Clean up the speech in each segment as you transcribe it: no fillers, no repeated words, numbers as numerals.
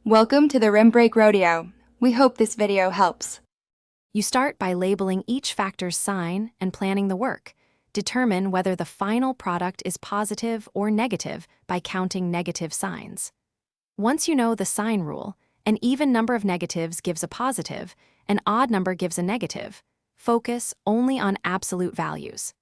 Welcome to the Rim Break Rodeo. We hope this video helps. You start by labeling each factor's sign and planning the work. Determine whether the final product is positive or negative by counting negative signs. Once you know the sign rule, an even number of negatives gives a positive, an odd number gives a negative. Focus only on absolute values.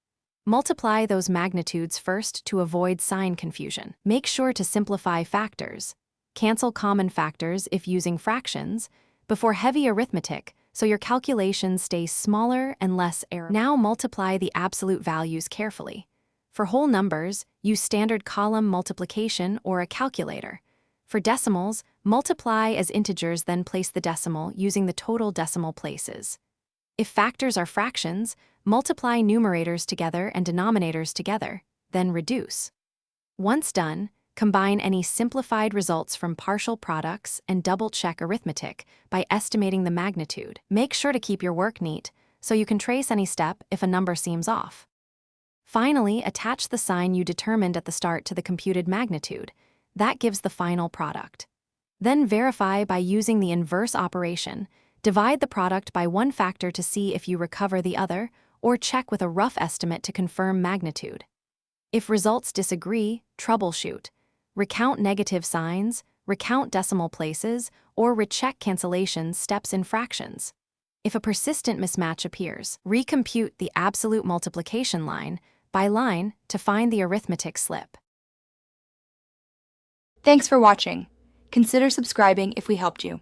Multiply those magnitudes first to avoid sign confusion. Make sure to simplify factors. Cancel common factors if using fractions before heavy arithmetic so your calculations stay smaller and less error. Now multiply the absolute values carefully. For whole numbers, use standard column multiplication or a calculator. For decimals, multiply as integers, then place the decimal using the total decimal places. If factors are fractions, multiply numerators together and denominators together, then reduce. Once done, combine any simplified results from partial products and double-check arithmetic by estimating the magnitude. Make sure to keep your work neat so you can trace any step if a number seems off. Finally, attach the sign you determined at the start to the computed magnitude. That gives the final product. Then verify by using the inverse operation. Divide the product by one factor to see if you recover the other, or check with a rough estimate to confirm magnitude. If results disagree, troubleshoot. Recount negative signs, recount decimal places, or recheck cancellation steps in fractions. If a persistent mismatch appears, recompute the absolute multiplication line by line to find the arithmetic slip. Thanks for watching. Consider subscribing if we helped you.